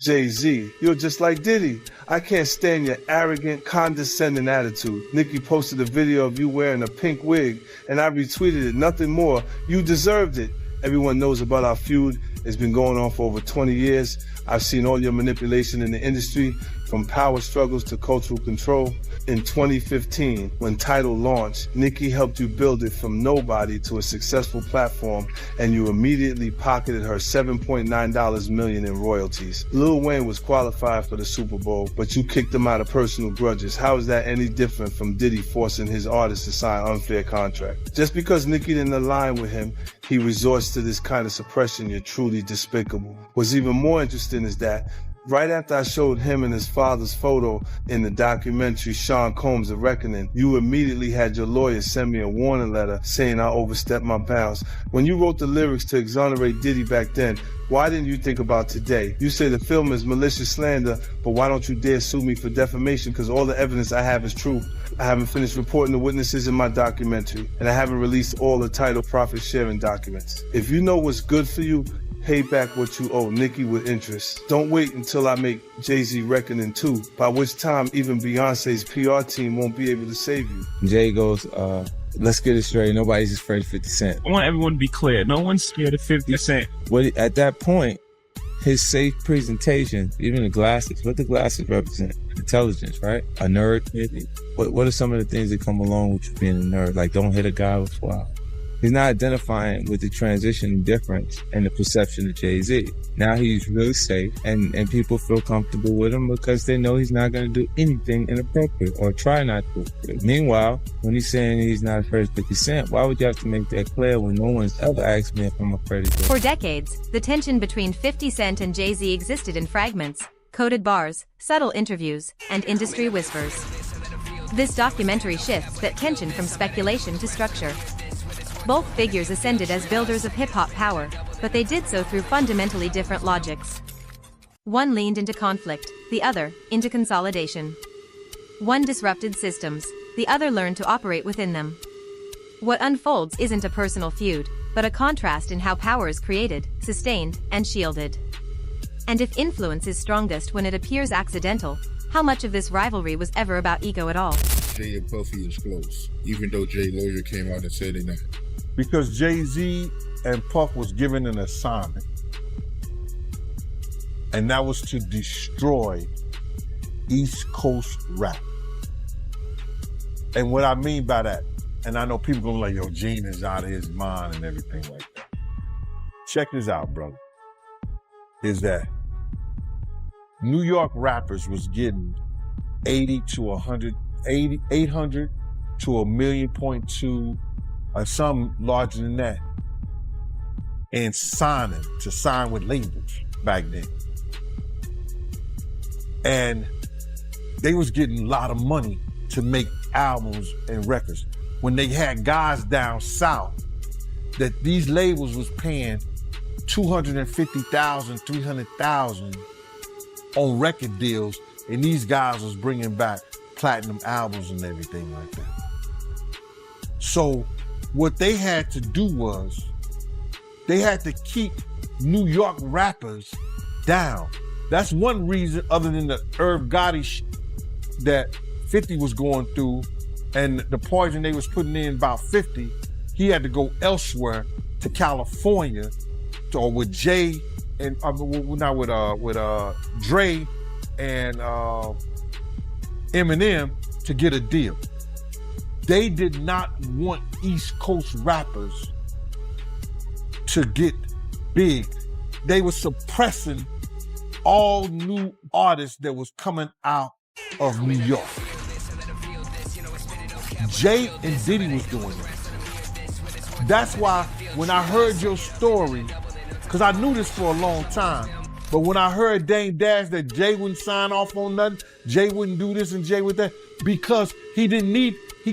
Jay-Z, you're just like Diddy. I can't stand your arrogant, condescending attitude. Nicki posted a video of you wearing a pink wig, and I retweeted it. Nothing more. You deserved it. Everyone knows about our feud. It's been going on for over 20 years. I've seen all your manipulation in the industry, from power struggles to cultural control. In 2015, when Tidal launched, Nicki helped you build it from nobody to a successful platform, and you immediately pocketed her $7.9 million in royalties. Lil Wayne was qualified for the Super Bowl, but you kicked him out of personal grudges. How is that any different from Diddy forcing his artists to sign unfair contracts? Just because Nicki didn't align with him, he resorts to this kind of suppression. You're truly despicable. What's even more interesting is that right after I showed him and his father's photo in the documentary Sean Combs: The Reckoning, you immediately had your lawyer send me a warning letter saying I overstepped my bounds. When you wrote the lyrics to exonerate Diddy back then, why didn't you think about today? You say the film is malicious slander, but why don't you dare sue me for defamation? Because all the evidence I have is true. I haven't finished reporting the witnesses in my documentary, and I haven't released all the Tidal profit sharing documents. If you know what's good for you, pay back what you owe Nicki with interest. Don't wait until I make Jay-Z Reckoning 2, by which time even Beyonce's PR team won't be able to save you. Jay goes, let's get it straight. Nobody's afraid of 50 Cent. I want everyone to be clear. No one's scared of 50 Cent. At that point, his safe presentation, even the glasses, what the glasses represent? Intelligence, right? A nerd. What are some of the things that come along with you being a nerd? Like, don't hit a guy with flowers. He's not identifying with the transition difference and the perception of Jay-Z. Now he's really safe, and people feel comfortable with him because they know he's not going to do anything inappropriate or try not to. Meanwhile, when he's saying he's not afraid of 50 Cent, why would you have to make that clear when no one's ever asked me if I'm afraid of Jay-Z? For decades, the tension between 50 Cent and Jay-Z existed in fragments, coded bars, subtle interviews, and industry whispers. This documentary shifts that tension from speculation to structure. Both figures ascended as builders of hip-hop power, but they did so through fundamentally different logics. One leaned into conflict, the other, into consolidation. One disrupted systems, the other learned to operate within them. What unfolds isn't a personal feud, but a contrast in how power is created, sustained, and shielded. And if influence is strongest when it appears accidental, how much of this rivalry was ever about ego at all? Jay and Puffy is close, even though Jay lawyer came out and said they're not. Because Jay-Z and Puff was given an assignment, and that was to destroy East Coast rap. And what I mean by that, and I know people gonna be like, yo, Gene is out of his mind and everything like that. Check this out, brother. Is that New York rappers was getting 800 to 1.2 million, or some larger than that, and sign with labels back then. And they was getting a lot of money to make albums and records. When they had guys down south that these labels was paying $250,000, $300,000 on record deals, and these guys was bringing back platinum albums and everything like that. So what they had to do was, they had to keep New York rappers down. That's one reason, other than the Irv Gotti that 50 was going through and the poison they was putting in about 50, he had to go elsewhere to California or with Jay and not with Dre and Eminem to get a deal. They did not want East Coast rappers to get big. They were suppressing all new artists that was coming out of New York. Jay and Diddy was doing that. That's why when I heard your story, because I knew this for a long time, but when I heard Dame Dash that Jay wouldn't sign off on nothing, Jay wouldn't do this and Jay would that, because he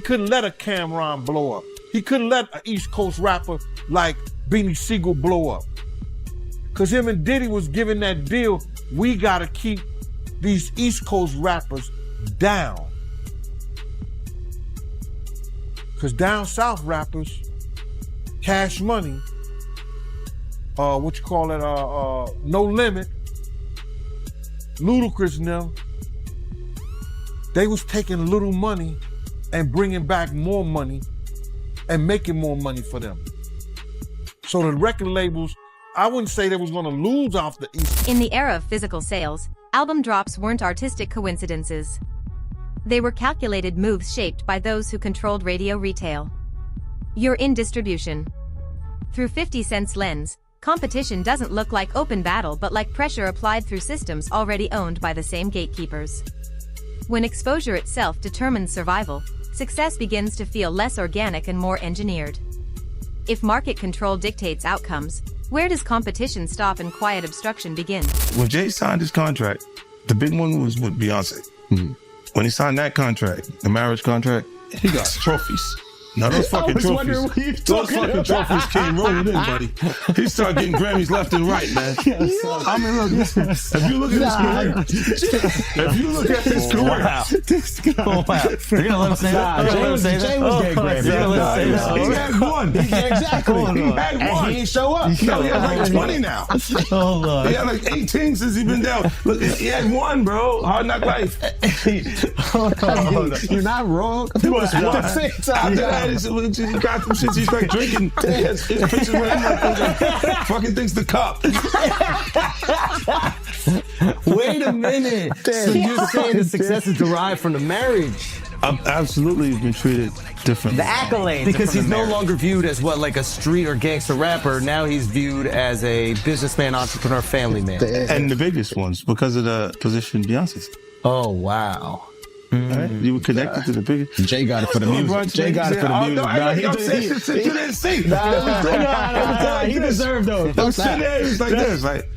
couldn't let a Cameron blow up. He couldn't let an East Coast rapper like Beanie Siegel blow up. Because him and Diddy was giving that deal, we gotta keep these East Coast rappers down. Because down south rappers, Cash Money, No Limit, Ludacris and them, they was taking little money and bringing back more money and making more money for them. So the record labels, I wouldn't say they was gonna lose off the East. In the era of physical sales, album drops weren't artistic coincidences. They were calculated moves shaped by those who controlled radio retail. You're in distribution. Through 50 Cent's lens, competition doesn't look like open battle but like pressure applied through systems already owned by the same gatekeepers. When exposure itself determines survival, success begins to feel less organic and more engineered. If market control dictates outcomes, where does competition stop and quiet obstruction begin? When Jay signed his contract, the big one was with Beyonce. When he signed that contract, the marriage contract, he got trophies. Now those fucking trophies, trophies came rolling in, buddy. He started getting Grammys left and right, man. I mean, look, if you look at his career, You're gonna let him say that? Jay was getting Grammys. He had one. Exactly. He had one. And he ain't show up. He had like 20 now. Oh, Lord. He had like 18 since he been down. Look, he had one, bro. Hard Knock Life. You're not wrong. After that, he got some shit. He's like drinking. His pictures with him like fucking thinks the cup. Wait a minute. So you're saying the success is derived from the marriage? I've absolutely been treated differently. The accolades. Because he's no longer viewed as what, like a street or gangster rapper. Now he's viewed as a businessman, entrepreneur, family man. And the biggest ones because of the position Beyonce's. Oh, wow. Right? You were connected to the biggest. Jay got it for the music. Jay got it for the music. You didn't see. He deserved those. I'm sitting there, it's like this, like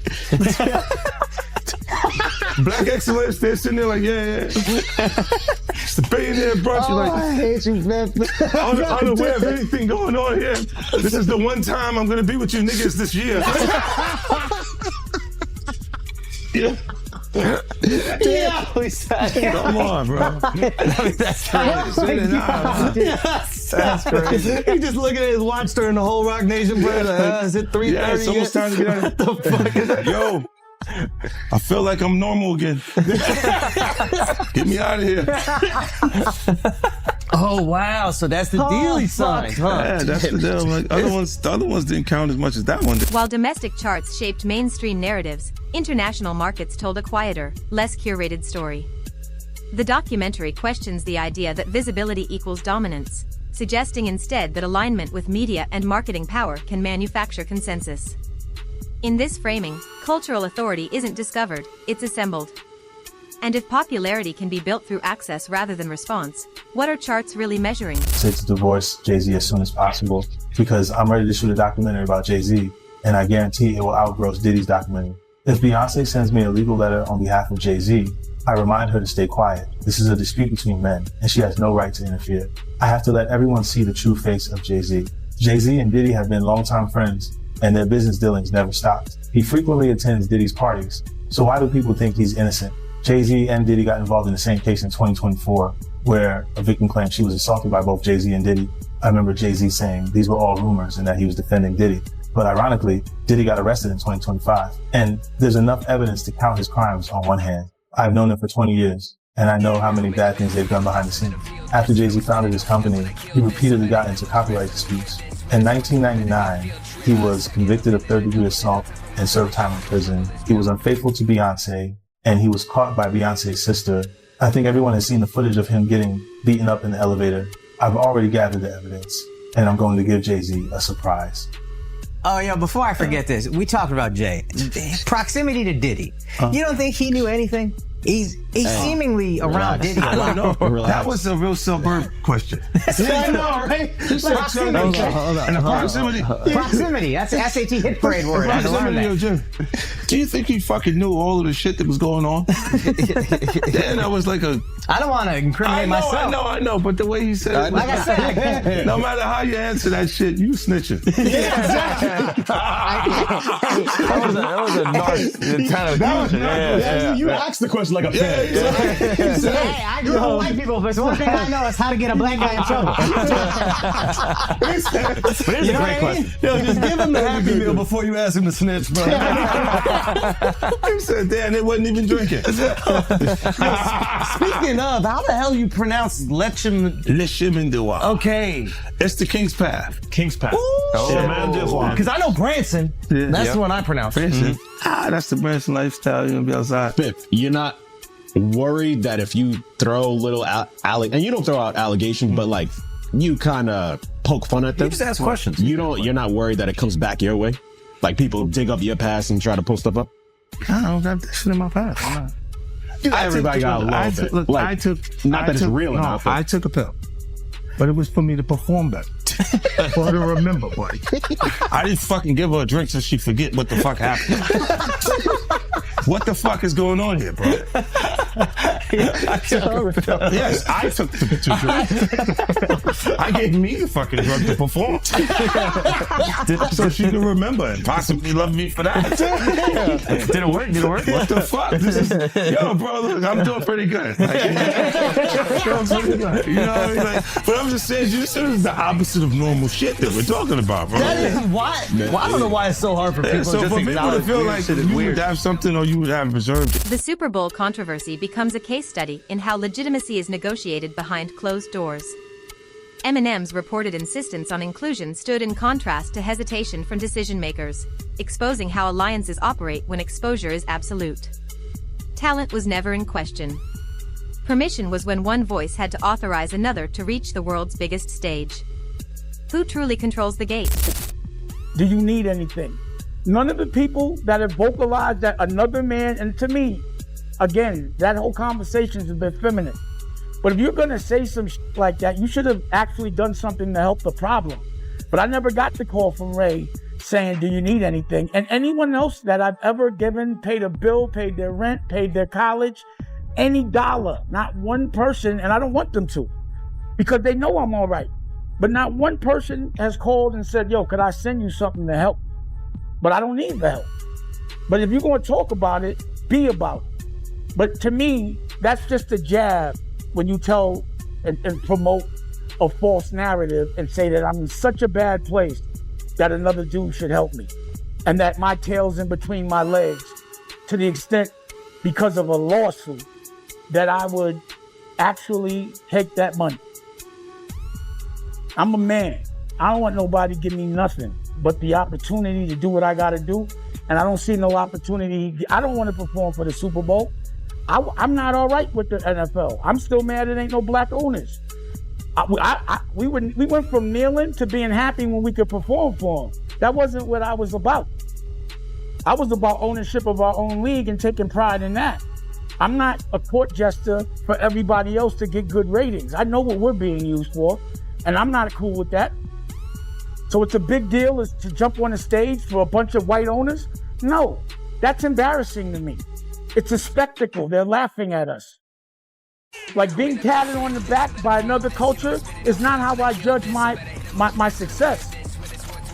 Black excellence. They're sitting there like, yeah. It's the billionaire brunch. You're like, I hate you, man. unaware of anything going on here. This is the one time I'm gonna be with you niggas this year. Yeah. Yeah, Come on, bro. That's crazy. That's crazy. He just looking at his watch during the whole Rock Nation break. Is it 3:30? Yeah, it's almost time to get out. What the fuck is that? Yo, I feel like I'm normal again. Get me out of here. Oh, wow. So that's the deal he signed, huh? Yeah, that's the deal. Like, the other ones didn't count as much as that one did. While domestic charts shaped mainstream narratives, international markets told a quieter, less curated story. The documentary questions the idea that visibility equals dominance, suggesting instead that alignment with media and marketing power can manufacture consensus. In this framing, cultural authority isn't discovered, it's assembled. And if popularity can be built through access rather than response, what are charts really measuring? Say to divorce Jay-Z as soon as possible because I'm ready to shoot a documentary about Jay-Z, and I guarantee it will outgross Diddy's documentary. If Beyonce sends me a legal letter on behalf of Jay-Z, I remind her to stay quiet. This is a dispute between men, and she has no right to interfere. I have to let everyone see the true face of Jay-Z. Jay-Z and Diddy have been longtime friends, and their business dealings never stopped. He frequently attends Diddy's parties, so why do people think he's innocent? Jay-Z and Diddy got involved in the same case in 2024, where a victim claimed she was assaulted by both Jay-Z and Diddy. I remember Jay-Z saying these were all rumors and that he was defending Diddy. But ironically, Diddy got arrested in 2025. And there's enough evidence to count his crimes on one hand. I've known him for 20 years, and I know how many bad things they've done behind the scenes. After Jay-Z founded his company, he repeatedly got into copyright disputes. In 1999, he was convicted of third-degree assault and served time in prison. He was unfaithful to Beyonce, and he was caught by Beyonce's sister. I think everyone has seen the footage of him getting beaten up in the elevator. I've already gathered the evidence, and I'm going to give Jay-Z a surprise. Oh, yeah, before I forget this, we talked about Jay. Proximity to Diddy. You don't think he knew anything? He's seemingly around Diddy a lot. I don't know. That was a real suburb question. I know, right? Proximity. And the proximity. Proximity. That's an SAT hit parade word. I had to learn Proximity, that. Jim. Do you think he fucking knew all of the shit that was going on? Then I was like I don't want to incriminate myself. I know, but the way he said it. Like I said. No matter how you answer that shit, you snitching. Yeah, exactly. That was a narc kind of question. You asked the question. like a fan. Hey, I grew up with white people, but it's one thing I know is how to get a black guy in trouble. But it's a great question. Yo, just give him the Happy Meal before you ask him to snitch, bro. He said, damn, they wasn't even drinking. Speaking of, how the hell you pronounce Leshimendua. Okay. It's the King's Path. King's Path. Because I know Branson. Yeah. That's the one I pronounce. Branson. That's the Branson lifestyle. You're gonna be outside. Fifth, you're not worried that if you throw little and you don't throw out allegations, but like you kind of poke fun at them. You just ask questions. You're not worried that it comes back your way? Like people dig up your past and try to pull stuff up? I don't got that shit in my past. I'm not. Everybody got a little bit. Look, Like, I took. not that it's real No, enough. I took a pill, but it was for me to perform better. For her to remember, buddy. I didn't fucking give her a drink so she forget what the fuck happened. What the fuck is going on here, bro? Yes, I took the drink. I gave me the fucking drug to perform. So she can remember and possibly love me for that. Did it work? What the fuck? This is, yo, bro, look, I'm doing pretty good. Like, doing pretty good. You know what I mean? Like, but I'm just saying, this is the opposite of normal shit that we're talking about, bro. That is why. Well, I don't know why it's so hard for people So just for people to acknowledge feel weird like shit is you weird. would have something or you would have preserved it. The Super Bowl controversy becomes a case study in how legitimacy is negotiated behind closed doors. Eminem's reported insistence on inclusion stood in contrast to hesitation from decision-makers, exposing how alliances operate when exposure is absolute. Talent was never in question. Permission was when one voice had to authorize another to reach the world's biggest stage. Who truly controls the gate? Do you need anything? None of the people that have vocalized that another man, and to me, again, that whole conversation has been feminine. But if you're gonna say some like that, you should have actually done something to help the problem. But I never got the call from Ray saying, do you need anything? And anyone else that I've ever given, paid a bill, paid their rent, paid their college, any dollar, not one person, and I don't want them to, because they know I'm all right. But not one person has called and said, yo, could I send you something to help? But I don't need the help. But if you're gonna talk about it, be about it. But to me, that's just a jab when you tell and promote a false narrative and say that I'm in such a bad place that another dude should help me. And that my tail's in between my legs to the extent, because of a lawsuit, that I would actually take that money. I'm a man. I don't want nobody to give me nothing but the opportunity to do what I gotta do. And I don't see no opportunity. I don't want to perform for the Super Bowl. I'm not all right with the NFL. I'm still mad it ain't no black owners. We went from kneeling to being happy when we could perform for them. That wasn't what I was about. I was about ownership of our own league and taking pride in that. I'm not a court jester for everybody else to get good ratings. I know what we're being used for, and I'm not cool with that. So it's a big deal is to jump on a stage for a bunch of white owners? No, that's embarrassing to me. It's a spectacle. They're laughing at us. Like being patted on the back by another culture is not how I judge my success.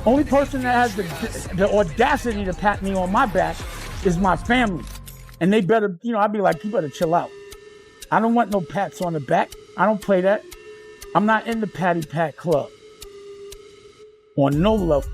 Only person that has the audacity to pat me on my back is my family. And they better, I'd be like, you better chill out. I don't want no pats on the back. I don't play that. I'm not in the patty pat club. On no level.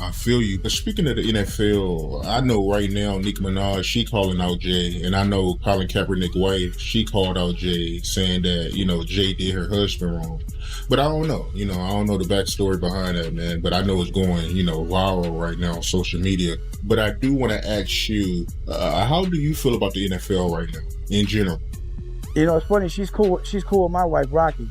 I feel you. But speaking of the NFL, I know right now Nicki Minaj, she calling out Jay. And I know Colin Kaepernick's wife, she called out Jay saying that, Jay did her husband wrong. But I don't know. I don't know the backstory behind that, man. But I know it's going, viral right now on social media. But I do want to ask you, how do you feel about the NFL right now, in general? It's funny. She's cool with my wife, Rocky.